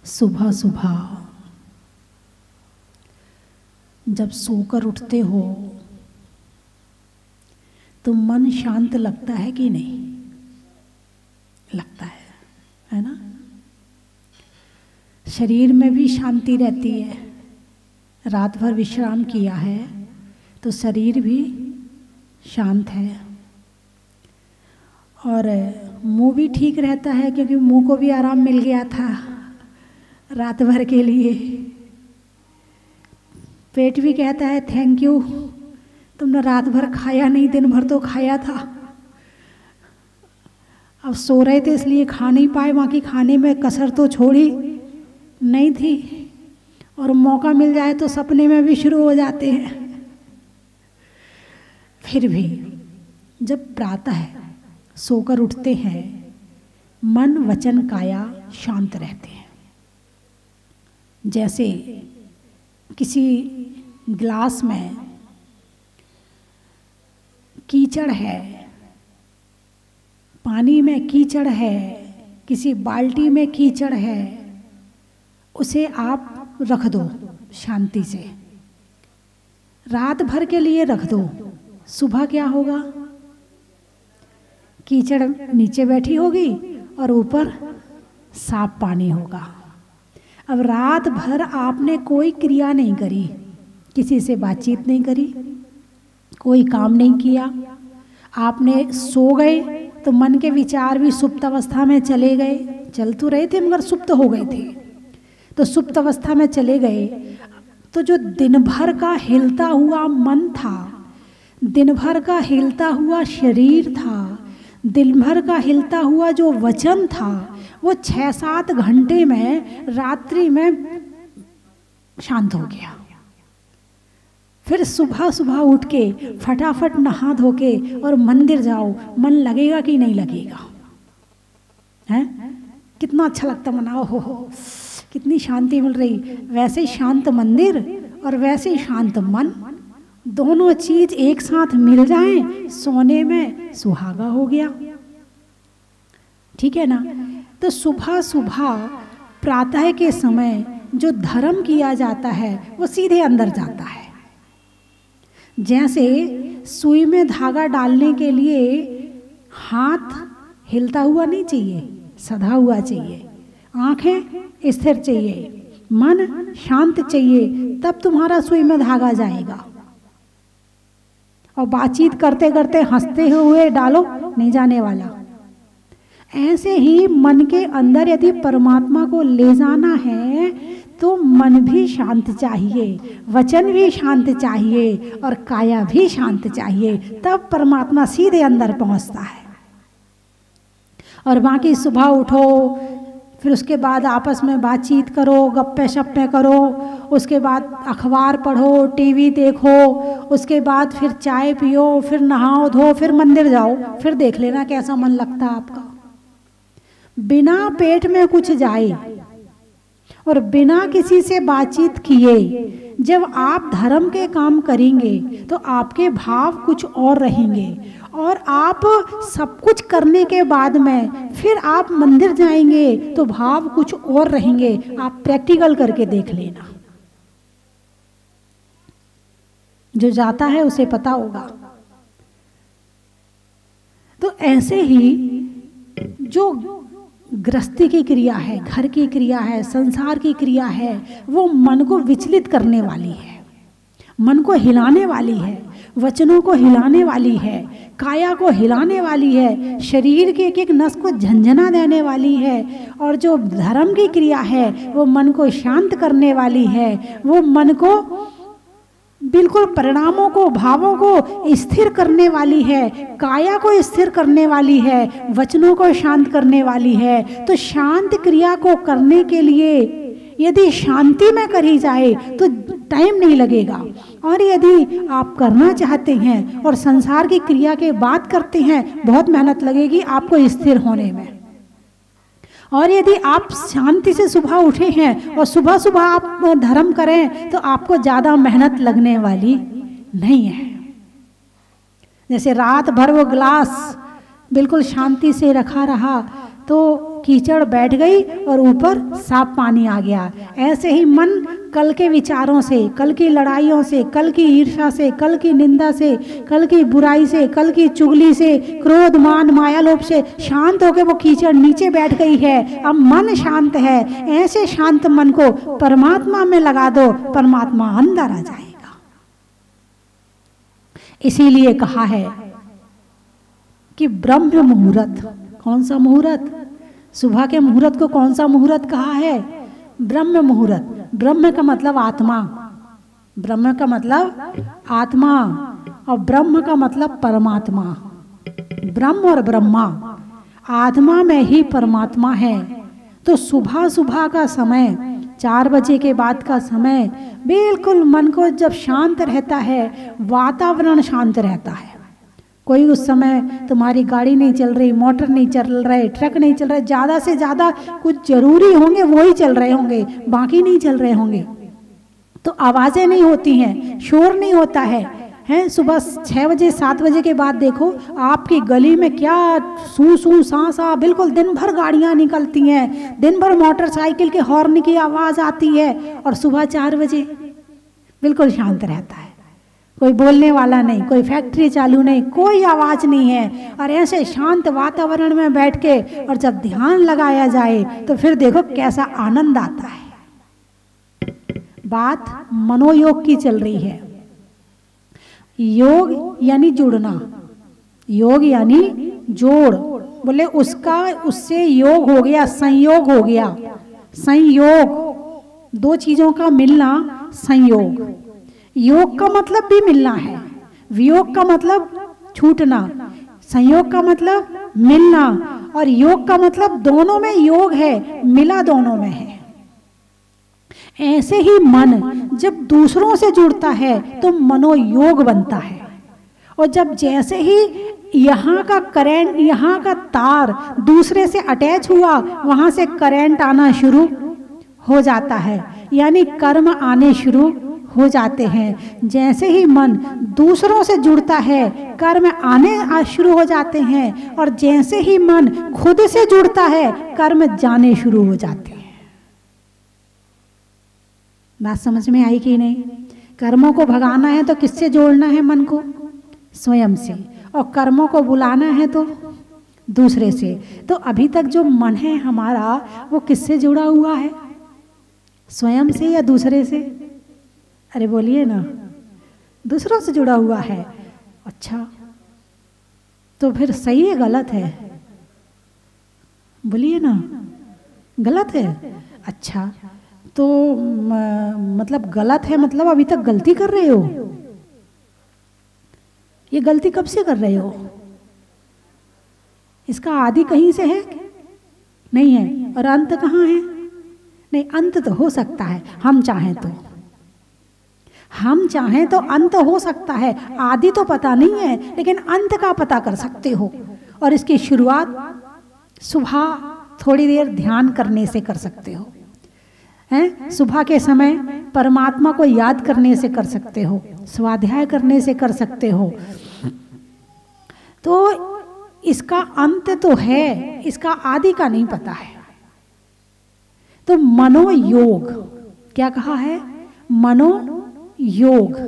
सुबह सुबह जब सोकर उठते हो तो मन शांत लगता है कि नहीं? लगता है ना? शरीर में भी शांति रहती है। रात भर विश्राम किया है तो शरीर भी शांत है, और मुंह भी ठीक रहता है क्योंकि मुंह को भी आराम मिल गया था रात भर के लिए। पेट भी कहता है थैंक यू, तुमने रात भर खाया नहीं, दिन भर तो खाया था। अब सो रहे थे इसलिए खा नहीं पाए, बाकी खाने में कसर तो छोड़ी नहीं थी, और मौका मिल जाए तो सपने में भी शुरू हो जाते हैं। फिर भी जब प्रातः सोकर उठते हैं, मन वचन काया शांत रहते हैं। जैसे किसी गिलास में कीचड़ है, पानी में कीचड़ है, किसी बाल्टी में कीचड़ है, उसे आप रख दो शांति से, रात भर के लिए रख दो। सुबह क्या होगा? कीचड़ नीचे बैठी होगी और ऊपर साफ पानी होगा। अब रात भर आपने कोई क्रिया नहीं करी, किसी से बातचीत नहीं करी, कोई काम नहीं किया, आपने सो गए तो मन के विचार भी सुप्त अवस्था में चले गए। चल तो रहे थे मगर सुप्त हो गए थे, तो सुप्त अवस्था में चले गए। तो जो दिन भर का हिलता हुआ मन था, दिन भर का हिलता हुआ शरीर था, दिन भर का हिलता हुआ जो वचन था, वो 6-7 घंटे में रात्रि में शांत हो गया। फिर सुबह सुबह उठ के फटाफट नहा धो के और मंदिर जाओ, मन लगेगा कि नहीं लगेगा? हैं? कितना अच्छा लगता मनाओ, हो कितनी शांति मिल रही। वैसे शांत मंदिर और वैसे शांत मन, दोनों चीज एक साथ मिल जाएं, सोने में सुहागा हो गया। ठीक है ना? तो सुबह सुबह प्रातः के समय जो धर्म किया जाता है वो सीधे अंदर जाता है। जैसे सुई में धागा डालने के लिए हाथ हिलता हुआ नहीं चाहिए, सधा हुआ चाहिए, आंखें स्थिर चाहिए, मन शांत चाहिए, तब तुम्हारा सुई में धागा जाएगा। और बातचीत करते करते हंसते हुए डालो, नहीं जाने वाला। ऐसे ही मन के अंदर यदि परमात्मा को ले जाना है तो मन भी शांत चाहिए, वचन भी शांत चाहिए और काया भी शांत चाहिए, तब परमात्मा सीधे अंदर पहुंचता है। और बाकी सुबह उठो, फिर उसके बाद आपस में बातचीत करो, गप्पे शप्पे करो, उसके बाद अखबार पढ़ो, टीवी देखो, उसके बाद फिर चाय पियो, फिर नहाओ धो, फिर मंदिर जाओ, फिर देख लेना कैसा मन लगता है आपका। बिना पेट में कुछ जाए और बिना किसी से बातचीत किए जब आप धर्म के काम करेंगे तो आपके भाव कुछ और रहेंगे, और आप सब कुछ करने के बाद में फिर आप मंदिर जाएंगे तो भाव कुछ और रहेंगे। आप प्रैक्टिकल करके देख लेना, जो जाता है उसे पता होगा। तो ऐसे ही जो गृहस्थी की क्रिया है, घर की क्रिया है, संसार की क्रिया है, वो मन को विचलित करने वाली है, मन को हिलाने वाली है, वचनों को हिलाने वाली है, काया को हिलाने वाली है, शरीर के एक एक नस को झंझना देने वाली है। और जो धर्म की क्रिया है वो मन को शांत करने वाली है, वो मन को बिल्कुल परिणामों को, भावों को स्थिर करने वाली है, काया को स्थिर करने वाली है, वचनों को शांत करने वाली है। तो शांत क्रिया को करने के लिए यदि शांति में करी जाए तो टाइम नहीं लगेगा, और यदि आप करना चाहते हैं और संसार की क्रिया के बात करते हैं, बहुत मेहनत लगेगी आपको स्थिर होने में। और यदि आप शांति से सुबह उठे हैं और सुबह सुबह आप धर्म करें तो आपको ज़्यादा मेहनत लगने वाली नहीं है। जैसे रात भर वो गिलास बिल्कुल शांति से रखा रहा तो कीचड़ बैठ गई और ऊपर साफ पानी आ गया। ऐसे ही मन कल के विचारों से, कल की लड़ाइयों से, कल की ईर्ष्या से, कल की निंदा से, कल की बुराई से, कल की चुगली से, क्रोध मान माया लोभ से शांत होकर वो कीचड़ नीचे बैठ गई है। अब मन शांत है। ऐसे शांत मन को परमात्मा में लगा दो, परमात्मा अंदर आ जाएगा। इसीलिए कहा है कि ब्रह्म मुहूर्त, कौन सा मुहूर्त? सुबह के मुहूर्त को कौन सा मुहूर्त कहा है? ब्रह्म मुहूर्त। ब्रह्म का मतलब आत्मा, ब्रह्म का मतलब आत्मा, और ब्रह्म का मतलब परमात्मा। ब्रह्म और ब्रह्मा, आत्मा में ही परमात्मा है। तो सुबह सुबह का समय, 4 बजे के बाद का समय, बिल्कुल मन को जब शांत रहता है, वातावरण शांत रहता है। कोई उस समय तुम्हारी गाड़ी नहीं चल रही, मोटर नहीं चल रहे, ट्रक नहीं चल रहे, ज़्यादा से ज़्यादा कुछ जरूरी होंगे वो ही चल रहे होंगे, बाकी नहीं चल रहे होंगे। तो आवाज़ें नहीं होती हैं, शोर नहीं होता है। हैं सुबह 6 बजे 7 बजे के बाद देखो आपकी गली में क्या सू सू सा सा, बिल्कुल दिन भर गाड़ियाँ निकलती हैं, दिन भर मोटरसाइकिल के हॉर्न की आवाज़ आती है, और सुबह 4 बजे बिल्कुल शांत रहता है। कोई बोलने वाला नहीं, कोई फैक्ट्री चालू नहीं, कोई आवाज़ नहीं है। और ऐसे शांत वातावरण में बैठ के और जब ध्यान लगाया जाए तो फिर देखो कैसा आनंद आता है। बात मनोयोग की चल रही है। योग यानी जुड़ना, योग यानी जोड़, बोले उसका उससे योग हो गया, संयोग हो गया। संयोग, 2 चीज़ों का मिलना संयोग। योग का मतलब भी मिलना है, वियोग का मतलब छूटना, संयोग का मतलब मिलना, और योग का मतलब दोनों में योग है, मिला दोनों में है। ऐसे ही मन जब दूसरों से जुड़ता है तो मनोयोग बनता है। और जब जैसे ही यहाँ का करंट, यहाँ का तार दूसरे से अटैच हुआ, वहाँ से करंट आना शुरू हो जाता है, यानी कर्म आने शुरू हो जाते हैं। जैसे ही मन दूसरों से जुड़ता है, कर्म आने शुरू हो जाते हैं, और जैसे ही मन खुद से जुड़ता है, कर्म जाने शुरू हो जाते हैं। बात समझ में आई कि नहीं? कर्मों को भगाना है तो किससे जोड़ना है मन को? स्वयं से। और कर्मों को बुलाना है तो दूसरे से। तो अभी तक जो मन है हमारा, वो किससे जुड़ा हुआ है? स्वयं से या दूसरे से? अरे बोलिए ना, दूसरों से जुड़ा हुआ है। अच्छा, तो फिर सही है गलत है? बोलिए ना, गलत है। अच्छा, तो मतलब गलत है, मतलब अभी तक गलती कर रहे हो। ये गलती कब से कर रहे हो? इसका आदि कहीं से है? नहीं है। और अंत कहाँ है? नहीं, अंत तो हो सकता है, हम चाहें तो। हम चाहें तो अंत हो सकता है, आदि तो पता नहीं है, लेकिन अंत का पता कर सकते हो। और इसकी शुरुआत सुबह थोड़ी देर ध्यान करने से कर सकते हो। हैं? सुबह के समय परमात्मा को याद करने से कर सकते हो, स्वाध्याय करने से कर सकते हो। तो इसका अंत तो है, इसका आदि का नहीं पता है। तो मनोयोग, क्या कहा है? मनोयोग।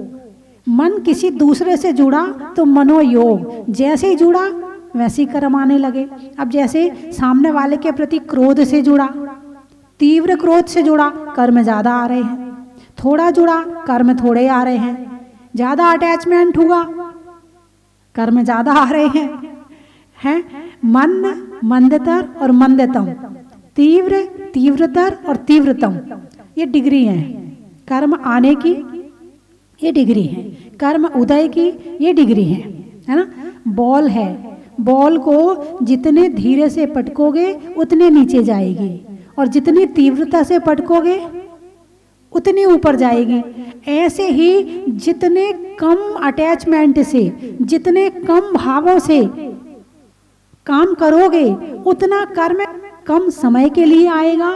मन किसी दूसरे से जुड़ा तो मनोयोग, जैसे ही जुड़ा वैसे ही कर्म आने लगे। अब जैसे सामने वाले के प्रति क्रोध से जुड़ा, तीव्र क्रोध से जुड़ा, कर्म ज्यादा आ रहे हैं। थोड़ा जुड़ा, कर्म थोड़े आ रहे हैं। ज्यादा अटैचमेंट हुआ, कर्म ज्यादा आ रहे हैं। मंद, मंदतर और मंदतम, तीव्र, तीव्रतर और तीव्रतम, ये डिग्री है कर्म आने की, ये डिग्री है कर्म उदय की, ये डिग्री है ना। बॉल है, बॉल को जितने धीरे से पटकोगे उतने नीचे जाएगी, और जितनी तीव्रता से पटकोगे उतनी ऊपर जाएगी। ऐसे ही जितने कम अटैचमेंट से, जितने कम भावों से काम करोगे, उतना कर्म कम समय के लिए आएगा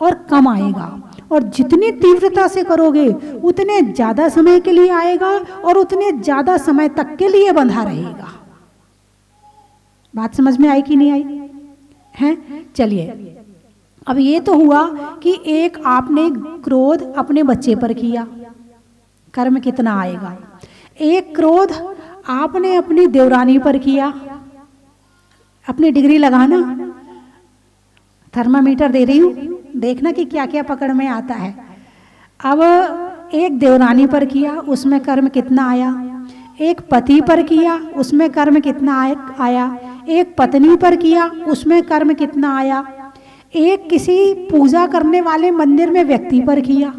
और कम आएगा। और जितनी तीव्रता से करोगे उतने ज्यादा समय के लिए आएगा और उतने ज्यादा समय तक के लिए बंधा रहेगा। बात समझ में आई कि नहीं आई? हैं। चलिए, अब ये तो हुआ कि एक आपने क्रोध अपने बच्चे पर किया, कर्म कितना आएगा। एक क्रोध आपने अपनी देवरानी पर किया, अपनी डिग्री लगाना, थर्मामीटर दे रही हूँ, देखना कि क्या क्या पकड़ में आता है। अब एक देवरानी पर किया, उसमें कर्म कितना आया। एक पति पर किया, उसमें कर्म कितना आया। एक पत्नी पर किया, उसमें कर्म कितना आया। एक किसी पूजा करने वाले मंदिर में व्यक्ति पर किया,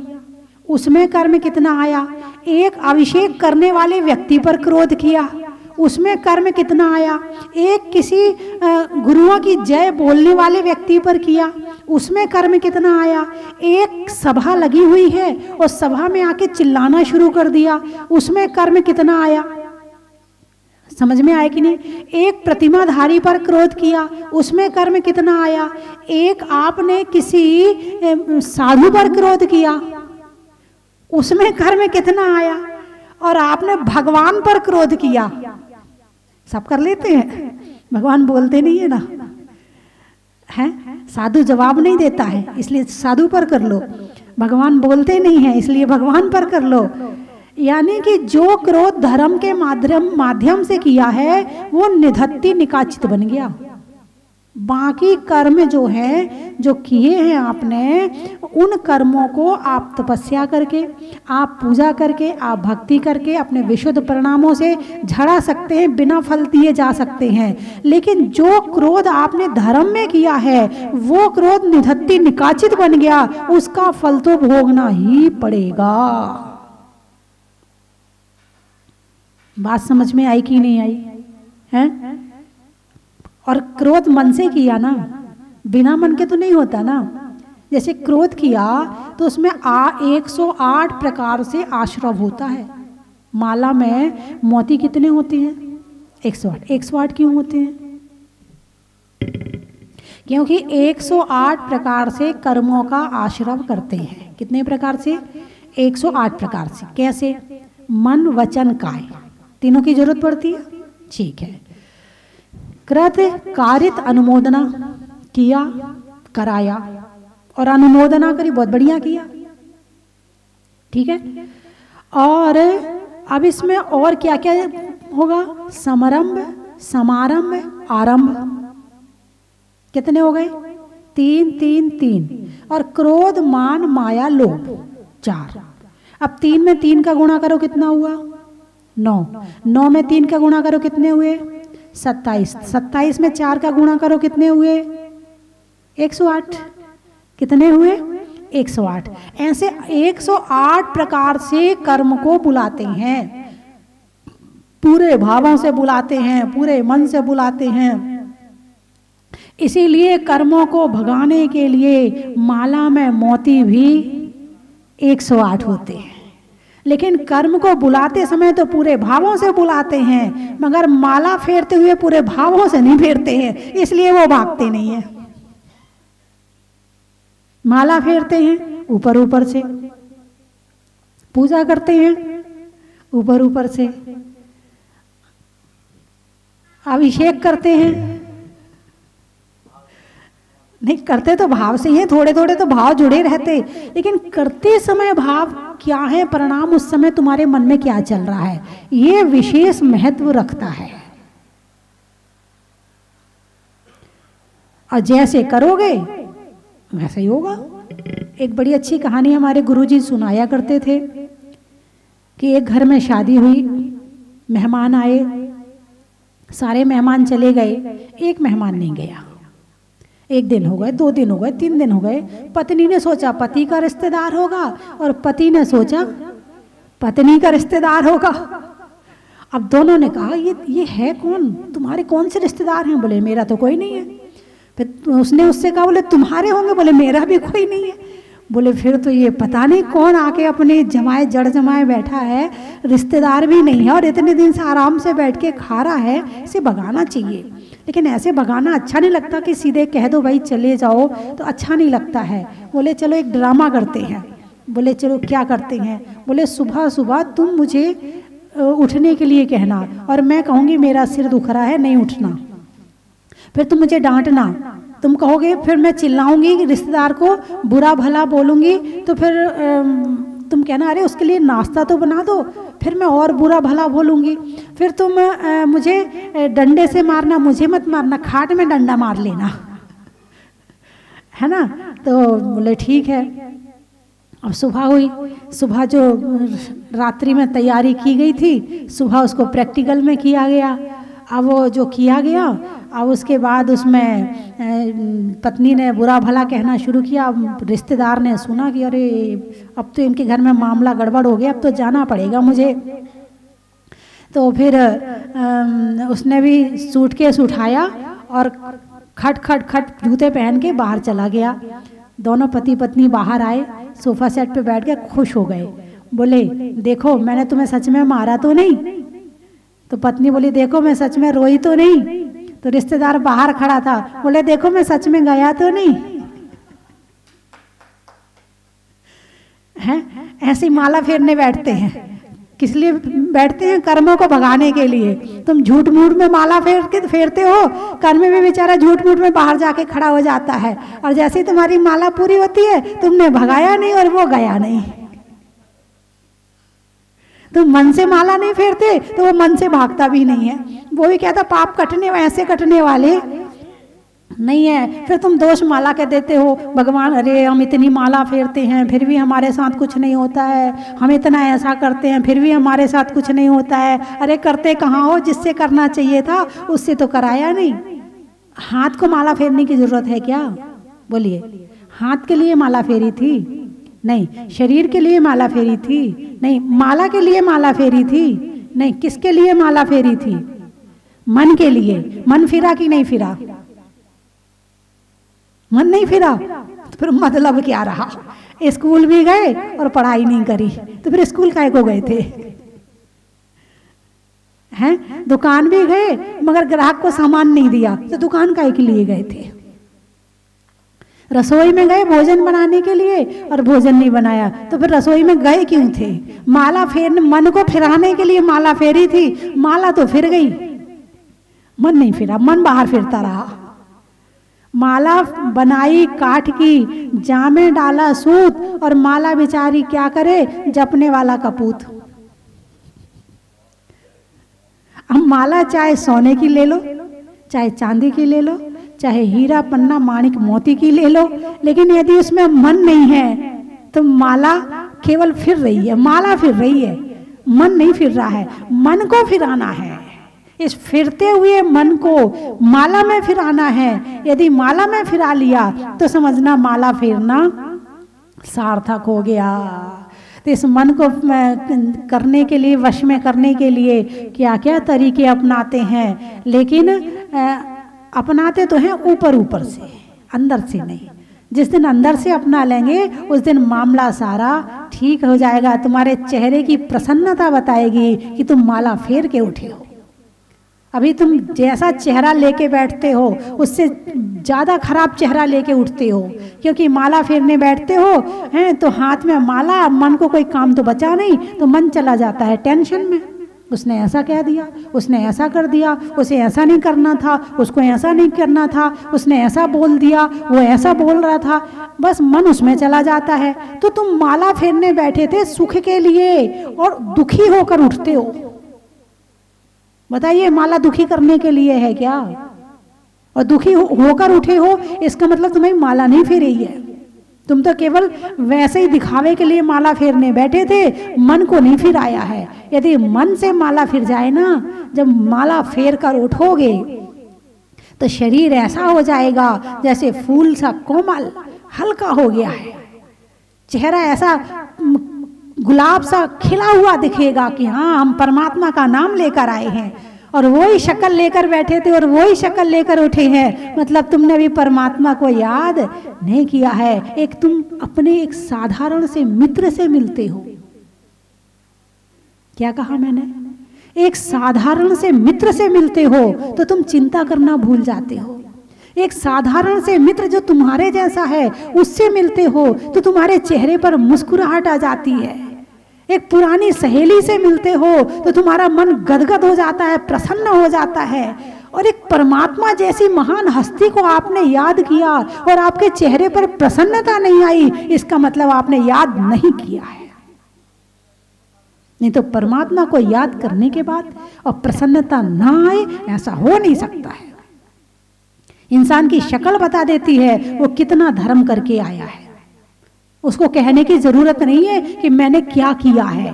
उसमें कर्म कितना आया। एक अभिषेक करने वाले व्यक्ति पर क्रोध किया, उसमें कर्म कितना आया। एक किसी गुरुओं की जय बोलने वाले व्यक्ति पर किया, उसमें कर्म कितना आया। एक सभा लगी हुई है और सभा में आके चिल्लाना शुरू कर दिया, उसमें कर्म कितना आया। समझ में आया कि नहीं। एक प्रतिमाधारी पर क्रोध किया, उसमें कर्म कितना आया। एक आपने किसी साधु पर क्रोध किया, उसमें कर्म कितना आया। और आपने भगवान पर क्रोध किया, सब कर लेते हैं, भगवान बोलते नहीं है ना, है साधु जवाब नहीं देता है इसलिए साधु पर कर लो, भगवान बोलते नहीं है इसलिए भगवान पर कर लो। यानी कि जो क्रोध धर्म के माध्यम से किया है वो निधत्ति निकाचित बन गया। बाकी कर्म जो है, जो किए हैं आपने, उन कर्मों को आप तपस्या करके, आप पूजा करके, आप भक्ति करके अपने विशुद्ध परिणामों से झड़ा सकते हैं, बिना फल दिए जा सकते हैं। लेकिन जो क्रोध आपने धर्म में किया है वो क्रोध निधत्ति निकाचित बन गया, उसका फल तो भोगना ही पड़ेगा। बात समझ में आई कि नहीं आई है। और क्रोध मन से किया ना, बिना मन के तो नहीं होता ना। जैसे क्रोध किया तो उसमें 108 प्रकार से आश्रव होता है। माला में मोती कितने होते हैं? 108। 108 क्यों होते हैं? क्योंकि 108 प्रकार से कर्मों का आश्रव करते हैं। कितने प्रकार से? 108 प्रकार से। कैसे? मन, वचन, काय, तीनों की जरूरत पड़ती है। ठीक है। कृत कारित अनुमोदना किया, कराया, और अनुमोदना करी, बहुत बढ़िया किया, ठीक है। और अब इसमें और क्या क्या होगा? समारंभ, समारंभ, आरंभ। कितने हो गए? 3 3 3। और क्रोध, मान, माया, लोभ 4। अब 3 में 3 का गुणा करो, कितना हुआ? 9। 9 में 3 का गुणा करो, कितने हुए? 27। 27 में 4 का गुणा करो, कितने हुए? 108। कितने हुए? 108। ऐसे 108 प्रकार से कर्म को बुलाते हैं, पूरे भावों से बुलाते हैं, पूरे मन से बुलाते हैं। इसीलिए कर्मों को भगाने के लिए माला में मोती भी 108 होते हैं। लेकिन कर्म को बुलाते समय तो पूरे भावों से बुलाते हैं, मगर माला फेरते हुए पूरे भावों से नहीं फेरते हैं, इसलिए वो भागते नहीं है। माला फेरते हैं ऊपर ऊपर से, पूजा करते हैं ऊपर ऊपर से, अभिषेक करते हैं, नहीं करते तो भाव से ही, थोड़े थोड़े तो भाव जुड़े रहते, लेकिन करते समय भाव क्या है, परिणाम उस समय तुम्हारे मन में क्या चल रहा है, ये विशेष महत्व रखता है। और जैसे करोगे वैसे ही होगा। एक बड़ी अच्छी कहानी हमारे गुरुजी सुनाया करते थे कि एक घर में शादी हुई, मेहमान आए, सारे मेहमान चले गए, एक मेहमान नहीं गया। 1 दिन हो गए, 2 दिन हो गए, 3 दिन हो गए। पत्नी ने सोचा पति का रिश्तेदार होगा और पति ने सोचा पत्नी का रिश्तेदार होगा। अब दोनों ने कहा ये है कौन, तुम्हारे कौन से रिश्तेदार हैं? बोले मेरा तो कोई नहीं है। फिर उसने उससे कहा, बोले तुम्हारे होंगे? बोले मेरा भी कोई नहीं है। बोले फिर तो ये पता नहीं कौन आके अपने जमाए जड़ जमाए बैठा है, रिश्तेदार भी नहीं है और इतने दिन से आराम से बैठ के खा रहा है, इसे भगाना चाहिए। लेकिन ऐसे भगाना अच्छा नहीं लगता कि सीधे कह दो भाई चले जाओ, तो अच्छा नहीं लगता है। बोले चलो एक ड्रामा करते हैं। बोले चलो क्या करते हैं? बोले सुबह सुबह तुम मुझे उठने के लिए कहना और मैं कहूँगी मेरा सिर दुख रहा है नहीं उठना, फिर तुम मुझे डांटना तुम कहोगे फिर मैं चिल्लाऊंगी रिश्तेदार को, बुरा भला बोलूंगी, तो फिर तुम कहना अरे उसके लिए नाश्ता तो बना दो, फिर मैं और बुरा भला बोलूंगी। फिर तुम मुझे डंडे से मारना, मुझे मत मारना, खाट में डंडा मार लेना, है ना। तो बोले ठीक है। अब सुबह हुई, सुबह जो रात्रि में तैयारी की गई थी, सुबह उसको प्रैक्टिकल में किया गया। अब वो जो किया गया, अब उसके बाद उसमें पत्नी ने बुरा भला कहना शुरू किया। रिश्तेदार ने सुना कि अरे अब तो इनके घर में मामला गड़बड़ हो गया, अब तो जाना पड़ेगा मुझे। तो फिर उसने भी सूटकेस उठाया और खट खट खट जूते पहन के बाहर चला गया। दोनों पति पत्नी बाहर आए, सोफा सेट पे बैठ के खुश हो गए। बोले देखो मैंने तुम्हें सच में मारा तो नहीं। तो पत्नी बोली देखो मैं सच में रोई तो नहीं। तो रिश्तेदार बाहर खड़ा था, बोले देखो मैं सच में गया तो नहीं। हैं, ऐसी माला फेरने बैठते हैं। किस लिए बैठते हैं? कर्मों को भगाने के लिए। तुम झूठ मूठ में माला फेरते हो, कर्म में बेचारा झूठ मूठ में बाहर जाके खड़ा हो जाता है, और जैसे ही तुम्हारी माला पूरी होती है तुमने भगाया नहीं और वो गया नहीं। तुम मन से माला नहीं फेरते तो वो मन से भागता भी नहीं है। वो भी कहता पाप कटने ऐसे कटने वाले नहीं है। फिर तुम दोष माला के देते हो, भगवान अरे हम इतनी माला फेरते हैं फिर भी हमारे साथ कुछ नहीं होता है, हम इतना ऐसा करते हैं फिर भी हमारे साथ कुछ नहीं होता है। अरे करते कहाँ हो? जिससे करना चाहिए था उससे तो कराया नहीं। हाथ को माला फेरने की जरूरत है क्या? बोलिए, हाथ के लिए माला फेरी थी? नहीं। शरीर के लिए माला फेरी थी? नहीं। माला के लिए माला फेरी थी? नहीं। किसके लिए माला फेरी थी? मन के लिए। मन फिरा कि नहीं फिरा? मन नहीं फिरा तो फिर मतलब क्या रहा? स्कूल भी गए और पढ़ाई नहीं करी, तो फिर स्कूल काहे को गए थे? हैं? दुकान भी गए मगर ग्राहक को सामान नहीं दिया, तो दुकान काहे के लिए गए थे? रसोई में गए भोजन बनाने के लिए और भोजन नहीं बनाया, तो फिर रसोई में गए क्यों थे? माला फेरने, मन को फिराने के लिए माला फेरी थी। माला तो फिर गई, मन नहीं फिरा, मन बाहर फिरता रहा। माला बनाई काठ की, जामे डाला सूत, और माला बेचारी क्या करे? जपने वाला कपूत। अब माला चाहे सोने की ले लो, चाहे चांदी की ले लो, चाहे हीरा पन्ना माणिक मोती की ले लो, लेकिन यदि उसमें मन नहीं है तो माला केवल फिर रही है। माला फिर रही है, मन नहीं फिर रहा है। मन को फिराना है। इस फिरते हुए मन को माला में फिराना है। यदि माला में फिरा लिया तो समझना माला फेरना सार्थक हो गया। तो इस मन को करने के लिए, वश में करने के लिए क्या क्या तरीके अपनाते हैं, लेकिन अपनाते तो हैं ऊपर ऊपर से, अंदर से नहीं। जिस दिन अंदर से अपना लेंगे उस दिन मामला सारा ठीक हो जाएगा। तुम्हारे चेहरे की प्रसन्नता बताएगी कि तुम माला फेर के उठे हो। अभी तुम जैसा चेहरा लेके बैठते हो उससे ज़्यादा खराब चेहरा लेके उठते हो, क्योंकि माला फेरने बैठते हो हैं तो हाथ में माला, मन को कोई काम तो बचा नहीं, तो मन चला जाता है टेंशन में। उसने ऐसा कह दिया, उसने ऐसा कर दिया, उसे ऐसा नहीं करना था, उसको ऐसा नहीं करना था, उसने ऐसा बोल दिया, वो ऐसा बोल रहा था, बस मन उसमें चला जाता है। तो तुम माला फेरने बैठे थे सुख के लिए और दुखी होकर उठते हो। बताइए, माला दुखी करने के लिए है क्या? और दुखी होकर उठे हो, इसका मतलब तुम्हें माला नहीं फेरी है। तुम तो केवल वैसे ही दिखावे के लिए माला फेरने बैठे थे, मन को नहीं फिराया है। यदि मन से माला फिर जाए ना, जब माला फेर कर उठोगे तो शरीर ऐसा हो जाएगा जैसे फूल सा कोमल हल्का हो गया है। चेहरा ऐसा गुलाब सा खिला हुआ दिखेगा कि हाँ, हम परमात्मा का नाम लेकर आए हैं, और वही शक्ल लेकर बैठे थे और वही शक्ल लेकर उठे हैं। मतलब तुमने भी परमात्मा को याद नहीं किया है। एक तुम अपने एक साधारण से मित्र से मिलते हो। क्या कहा मैंने? एक साधारण से मित्र से मिलते हो तो तुम चिंता करना भूल जाते हो। एक साधारण से मित्र जो तुम्हारे जैसा है उससे मिलते हो तो तुम्हारे चेहरे पर मुस्कुराहट आ जाती है। एक पुरानी सहेली से मिलते हो तो तुम्हारा मन गदगद हो जाता है, प्रसन्न हो जाता है। और एक परमात्मा जैसी महान हस्ती को आपने याद किया और आपके चेहरे पर प्रसन्नता नहीं आई, इसका मतलब आपने याद नहीं किया है। नहीं तो परमात्मा को याद करने के बाद और प्रसन्नता ना आए, ऐसा हो नहीं सकता है। इंसान की शक्ल बता देती है वो कितना धर्म करके आया है। उसको कहने की जरूरत नहीं है कि मैंने क्या किया है।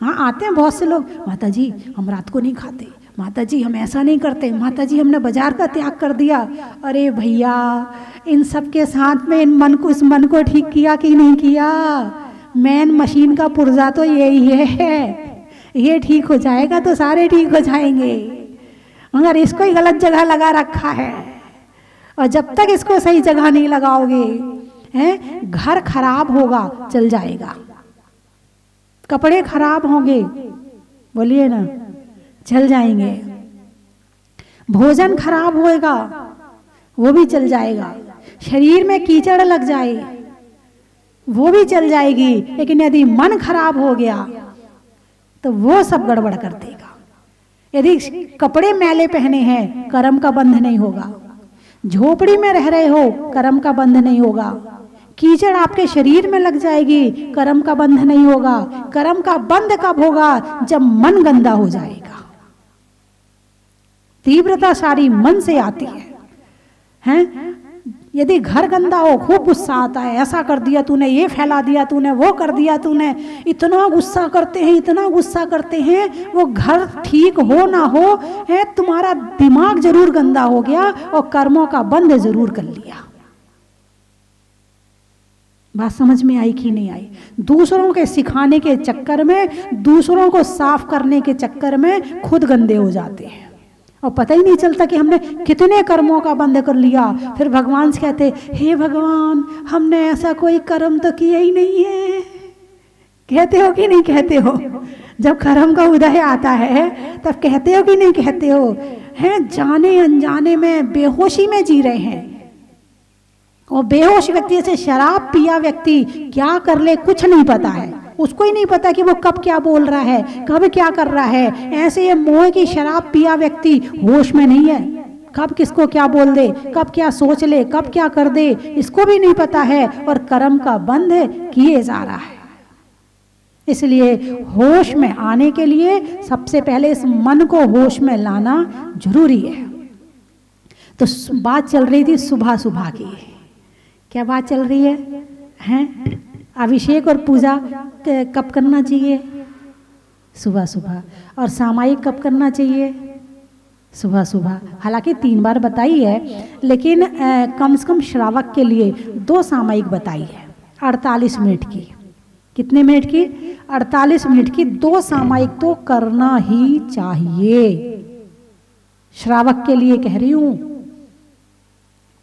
हाँ, आते हैं बहुत से लोग, माता जी हम रात को नहीं खाते, माता जी हम ऐसा नहीं करते, माता जी हमने बाजार का त्याग कर दिया। अरे भैया, इन सब के साथ में इस मन को ठीक किया कि नहीं किया? मेन मशीन का पुर्जा तो यही है, ये ठीक हो जाएगा तो सारे ठीक हो जाएंगे, मगर इसको ही गलत जगह लगा रखा है। और जब तक इसको सही जगह नहीं लगाओगे, हैं, घर खराब होगा चल जाएगा, कपड़े खराब होंगे, बोलिए ना, चल जाएंगे, भोजन खराब होएगा वो भी चल जाएगा, शरीर में कीचड़ लग जाए वो भी चल जाएगी, लेकिन यदि मन खराब हो गया तो वो सब गड़बड़ कर देगा। यदि कपड़े मैले पहने हैं, कर्म का बंध नहीं होगा। झोपड़ी में रह रहे हो, कर्म का बंध नहीं होगा। कीचड़ आपके शरीर में लग जाएगी, कर्म का बंध नहीं होगा। कर्म का बंध कब होगा? जब मन गंदा हो जाएगा। तीव्रता सारी मन से आती है, हैं? यदि घर गंदा हो, खूब गुस्सा आता है, ऐसा कर दिया तूने, ये फैला दिया तूने, वो कर दिया तूने, इतना गुस्सा करते हैं, इतना गुस्सा करते हैं। वो घर ठीक हो ना हो, है, तुम्हारा दिमाग जरूर गंदा हो गया और कर्मों का बंध जरूर कर लिया। बात समझ में आई कि नहीं आई? दूसरों के सिखाने के चक्कर में, दूसरों को साफ करने के चक्कर में खुद गंदे हो जाते हैं और पता ही नहीं चलता कि हमने कितने कर्मों का बंध कर लिया। फिर भगवान से कहते, हे भगवान, हमने ऐसा कोई कर्म तो किया ही नहीं है। कहते हो कि नहीं कहते हो? जब कर्म का उदय आता है तब कहते हो कि नहीं कहते हो? हैं, जाने अनजाने में बेहोशी में जी रहे हैं। और बेहोश व्यक्ति, जैसे शराब पिया व्यक्ति क्या कर ले कुछ नहीं पता है, उसको ही नहीं पता कि वो कब क्या बोल रहा है, कब क्या कर रहा है। ऐसे ये मोह की शराब पिया व्यक्ति होश में नहीं है, कब किसको क्या बोल दे, कब क्या सोच ले, कब क्या कर दे, इसको भी नहीं पता है और कर्म का बंध किए जा रहा है। इसलिए होश में आने के लिए सबसे पहले इस मन को होश में लाना जरूरी है। तो बात चल रही थी सुबह सुबह की। क्या बात चल रही है? हैं, अभिषेक और पूजा कब करना चाहिए? सुबह सुबह। और सामायिक कब करना चाहिए? सुबह सुबह। हालांकि 3 बार बताई है, लेकिन कम से कम श्रावक के लिए 2 सामायिक बताई है 48 मिनट की। कितने मिनट की? 48 मिनट की 2 सामायिक तो करना ही चाहिए। श्रावक के लिए कह रही हूं।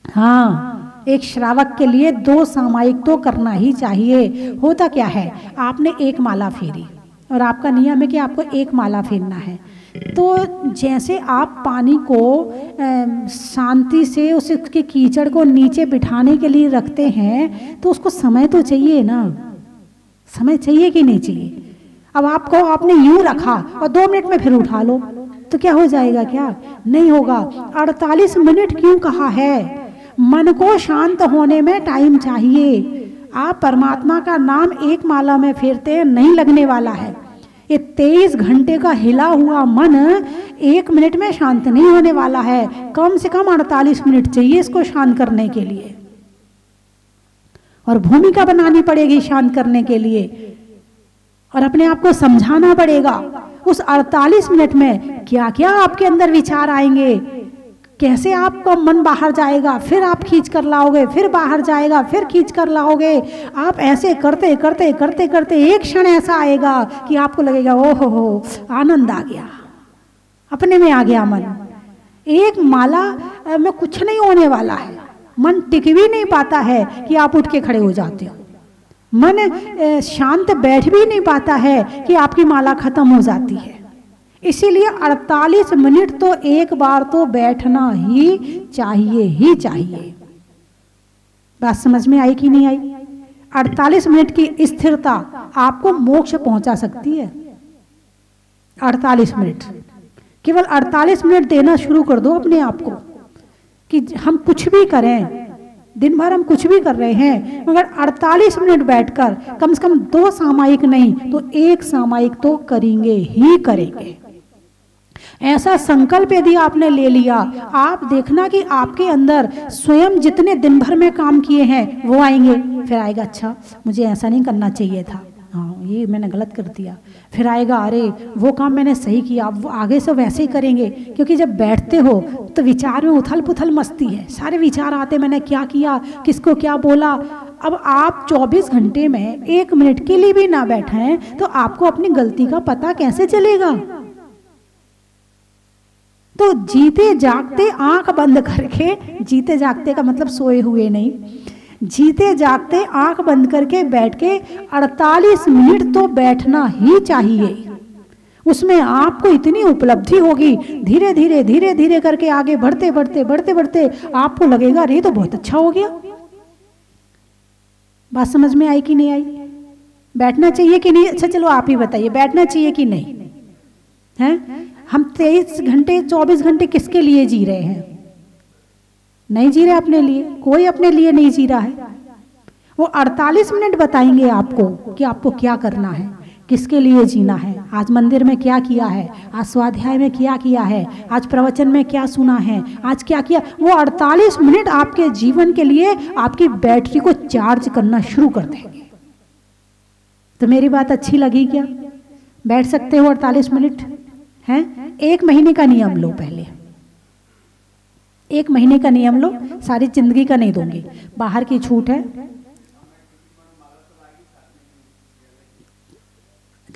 हाँ, एक श्रावक के लिए 2 सामायिक तो करना ही चाहिए। होता क्या है, आपने 1 माला फेरी और आपका नियम है कि आपको 1 माला फेरना है। तो जैसे आप पानी को शांति से उसके कीचड़ को नीचे बिठाने के लिए रखते हैं, तो उसको समय तो चाहिए ना, समय चाहिए कि नहीं चाहिए? अब आपको आपने यूं रखा और 2 मिनट में फिर उठा लो तो क्या हो जाएगा? क्या नहीं होगा। 48 मिनट क्यों कहा है? मन को शांत होने में टाइम चाहिए। आप परमात्मा का नाम 1 माला में फेरते हैं, नहीं लगने वाला है। ये 23 घंटे का हिला हुआ मन 1 मिनट में शांत नहीं होने वाला है। कम से कम 48 मिनट चाहिए इसको शांत करने के लिए, और भूमिका बनानी पड़ेगी शांत करने के लिए, और अपने आप को समझाना पड़ेगा उस 48 मिनट में क्या क्या आपके अंदर विचार आएंगे, कैसे आपका मन बाहर जाएगा, फिर आप खींच कर लाओगे, फिर बाहर जाएगा, फिर खींच कर लाओगे। आप ऐसे करते करते करते करते एक क्षण ऐसा आएगा कि आपको लगेगा ओहो हो, आनंद आ गया, अपने में आ गया मन। 1 माला में कुछ नहीं होने वाला है, मन टिक भी नहीं पाता है कि आप उठ के खड़े हो जाते हो। मन शांत बैठ भी नहीं पाता है कि आपकी माला खत्म हो जाती है। इसीलिए 48 मिनट तो एक बार तो बैठना ही चाहिए। बात समझ में आई कि नहीं आई? 48 मिनट की स्थिरता आपको मोक्ष पहुंचा सकती है। 48 मिनट केवल 48 मिनट देना शुरू कर दो अपने आप को कि हम कुछ भी करें, दिन भर हम कुछ भी कर रहे हैं, मगर 48 मिनट बैठकर कम से कम 2 सामायिक नहीं तो 1 सामायिक तो करेंगे ही करेंगे। ऐसा संकल्प यदि आपने ले लिया, आप देखना कि आपके अंदर स्वयं जितने दिन भर में काम किए हैं वो आएंगे। फिर आएगा अच्छा मुझे ऐसा नहीं करना चाहिए था, हाँ ये मैंने गलत कर दिया। फिर आएगा अरे वो काम मैंने सही किया, वो आगे से वैसे ही करेंगे। क्योंकि जब बैठते हो तो विचार में उथल पुथल मस्ती है, सारे विचार आते, मैंने क्या किया, किसको क्या बोला। अब आप 24 घंटे में 1 मिनट के लिए भी ना बैठे तो आपको अपनी गलती का पता कैसे चलेगा। तो जीते जागते आंख बंद करके, जीते जागते का मतलब सोए हुए नहीं, जीते जागते आंख बंद करके बैठ के 48 मिनट तो बैठना ही चाहिए। उसमें आपको इतनी उपलब्धि होगी, धीरे धीरे धीरे धीरे करके आगे बढ़ते बढ़ते बढ़ते बढ़ते आपको लगेगा अरे तो बहुत अच्छा हो गया। बात समझ में आई कि नहीं आई? बैठना चाहिए कि नहीं? अच्छा चलो आप ही बताइए, बैठना चाहिए कि नहीं? हैं हम 23 घंटे 24 घंटे किसके लिए जी रहे हैं? नहीं जी रहे अपने लिए, कोई अपने लिए नहीं जी रहा है। वो 48 मिनट बताएंगे आपको कि आपको क्या करना है, किसके लिए जीना है, आज मंदिर में क्या किया है, आज स्वाध्याय में क्या किया है, आज प्रवचन में क्या सुना है, आज क्या किया। वो 48 मिनट आपके जीवन के लिए आपकी बैटरी को चार्ज करना शुरू कर देंगे। तो मेरी बात अच्छी लगी क्या? बैठ सकते हो 48 मिनट? हैं 1 महीने का नियम लो, पहले 1 महीने का नियम लो, सारी जिंदगी का नहीं दूंगी, बाहर की छूट है।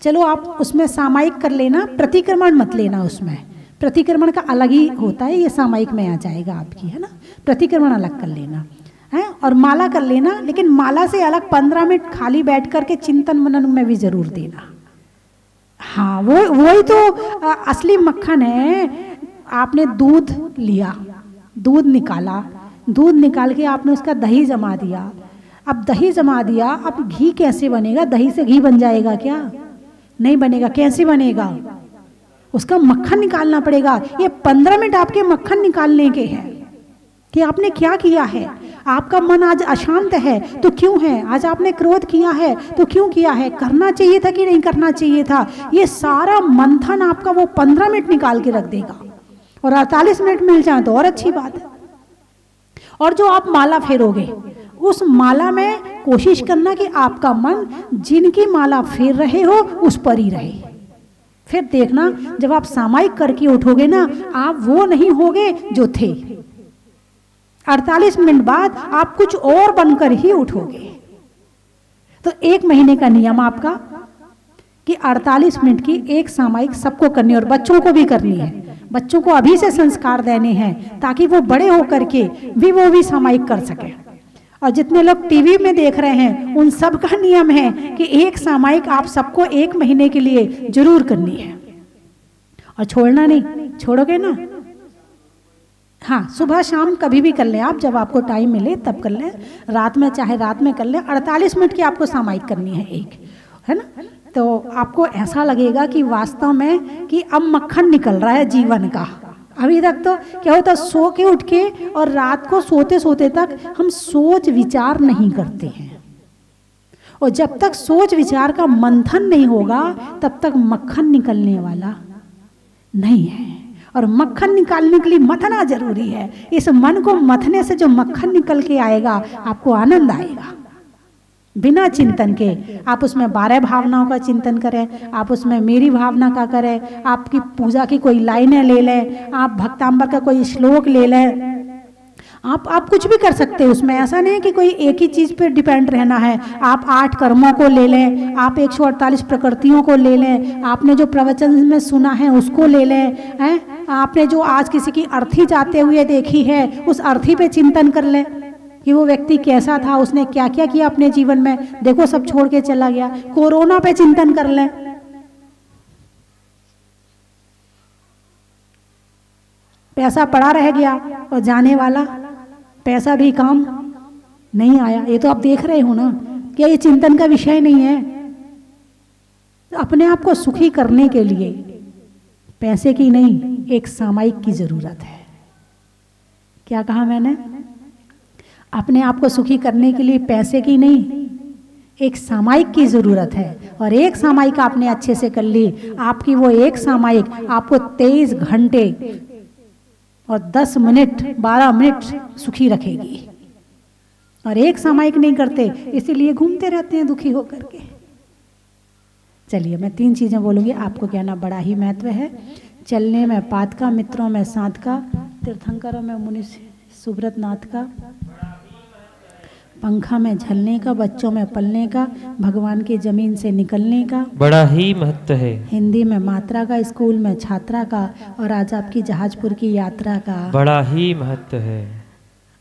चलो आप उसमें सामायिक कर लेना, प्रतिक्रमण मत लेना। उसमें प्रतिक्रमण का अलग ही होता है, ये सामायिक में आ जाएगा आपकी, है ना। प्रतिक्रमण अलग कर लेना है और माला कर लेना, लेकिन माला से अलग 15 मिनट खाली बैठ करके चिंतन मनन में भी जरूर देना। हाँ वही तो असली मक्खन है। आपने दूध लिया, दूध निकाला, दूध निकाल के आपने उसका दही जमा दिया। अब दही जमा दिया, अब घी कैसे बनेगा? दही से घी बन जाएगा क्या? नहीं बनेगा। कैसे बनेगा? उसका मक्खन निकालना पड़ेगा। ये 15 मिनट आपके मक्खन निकालने के हैं कि आपने क्या किया है। आपका मन आज अशांत है तो क्यों है? आज आपने क्रोध किया है तो क्यों किया है? करना चाहिए था कि नहीं करना चाहिए था? ये सारा मंथन आपका वो 15 मिनट निकाल के रख देगा। और 48 मिनट मिल जाए तो और अच्छी बात है। और जो आप माला फेरोगे, उस माला में कोशिश करना कि आपका मन जिनकी माला फेर रहे हो उस पर ही रहे। फिर देखना जब आप सामायिक करके उठोगे ना, आप वो नहीं होगे जो थे। 48 मिनट बाद आप कुछ और बनकर ही उठोगे। तो 1 महीने का नियम आपका कि 48 मिनट की 1 सामायिक सबको करनी, और बच्चों को भी करनी है। बच्चों को अभी से संस्कार देने हैं ताकि वो बड़े होकर के भी वो भी सामायिक कर सके। और जितने लोग टीवी में देख रहे हैं उन सब का नियम है कि 1 सामायिक आप सबको 1 महीने के लिए जरूर करनी है और छोड़ना नहीं। छोड़ोगे ना? हाँ, सुबह शाम कभी भी कर लें आप, जब आपको टाइम मिले तब कर लें। रात में चाहे रात में कर लें। 48 मिनट की आपको सामायिक करनी है 1, है ना। तो आपको ऐसा लगेगा कि वास्तव में कि अब मक्खन निकल रहा है जीवन का। अभी तक तो क्या होता, सो के उठ के और रात को सोते सोते तक हम सोच विचार नहीं करते हैं। और जब तक सोच विचार का मंथन नहीं होगा तब तक मक्खन निकलने वाला नहीं है। और मक्खन निकालने के लिए मथना जरूरी है। इस मन को मथने से जो मक्खन निकल के आएगा आपको आनंद आएगा। बिना चिंतन के आप उसमें 12 भावनाओं का चिंतन करें, आप उसमें मेरी भावना का करें, आपकी पूजा की कोई लाइनें ले लें, आप भक्तांबर का कोई श्लोक ले लें। आप कुछ भी कर सकते हैं उसमें। ऐसा नहीं है कि कोई एक ही चीज पर डिपेंड रहना है। आप 8 कर्मों को ले लें, आप 148 प्रकृतियों को ले लें, आपने जो प्रवचन में सुना है उसको ले लें, हैं? आपने जो आज किसी की अर्थी जाते हुए देखी है उस अर्थी पे चिंतन कर लें कि वो व्यक्ति कैसा था, उसने क्या क्या किया अपने जीवन में, देखो सब छोड़ के चला गया। कोरोना पे चिंतन कर लें। पैसा पड़ा रह गया और जाने वाला पैसा भी काम नहीं आया। ये तो आप देख रहे हो ना, क्या ये चिंतन का विषय नहीं है? अपने आप को सुखी करने के लिए पैसे की नहीं, एक सामायिक की जरूरत है। क्या कहा मैंने? अपने आप को सुखी करने के लिए पैसे की नहीं, एक सामायिक की जरूरत है। और एक सामायिक आपने अच्छे से कर ली, आपकी वो एक सामायिक आपको 23 घंटे और 10 मिनट 12 मिनट सुखी रखेगी। और एक सामायिक नहीं करते, इसीलिए घूमते रहते हैं दुखी होकर के। चलिए मैं 3 चीजें बोलूंगी, आपको कहना बड़ा ही महत्व है। चलने में पात का, मित्रों में साथ का, तीर्थंकरों में मुनि सुब्रत नाथ का, पंखा में झलने का, बच्चों में पलने का, भगवान की जमीन से निकलने का बड़ा ही महत्व है। हिंदी में मात्रा का, स्कूल में छात्रा का, और आज आपकी जहाजपुर की यात्रा का बड़ा ही महत्व है।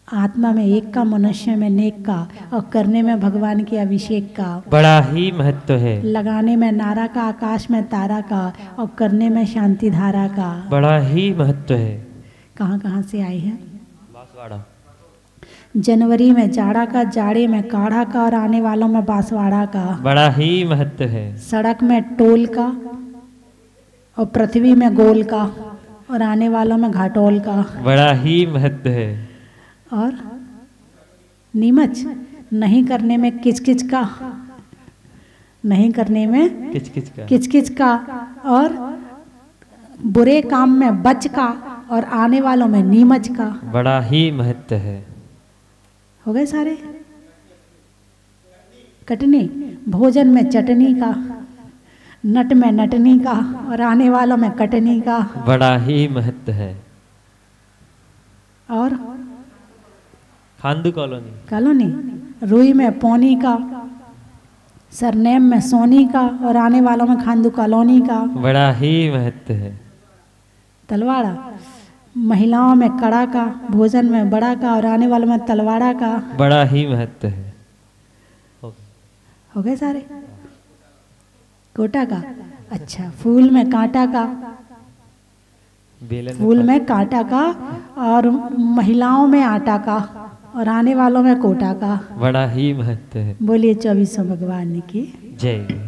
आत्मा में एक का, मनुष्य में नेक का, और करने में भगवान के अभिषेक का बड़ा ही महत्व है। लगाने में नारा का, आकाश में तारा का, और करने में शांति धारा का बड़ा ही महत्व है। कहाँ कहाँ से आए हैं? बांसवाड़ा। जनवरी में जाड़ा का, जाड़े में काढ़ा का, और आने वालों में बांसवाड़ा का बड़ा ही महत्व है। सड़क में टोल का, और पृथ्वी में गोल का, और आने वालों में घाटोल का बड़ा ही महत्व है। और नीमच नहीं करने में किचकिच का, नहीं करने में किचकिच का, और बुरे काम में बच का, और आने वालों में नीमच का बड़ा ही महत्व है। हो गए सारे? कटनी, भोजन में चटनी का, नट में नटनी का, और आने वालों में कटनी का बड़ा ही महत्व है। और खांदू कॉलोनी, रुई में पौनी का, सरनेम में सोनी का, और आने वालों में खांदू कॉलोनी का बड़ा ही महत्व है। तलवाड़ा, महिलाओं में कड़ा का, भोजन में बड़ा का, और आने वालों में तलवाड़ा का बड़ा ही महत्व है। हो गए सारे? कोटा का, अच्छा, फूल में कांटा का, फूल में कांटा का, और महिलाओं में आटा का, और आने वालों में कोटा का बड़ा ही महत्व है। बोलिए 2400 भगवान की जय।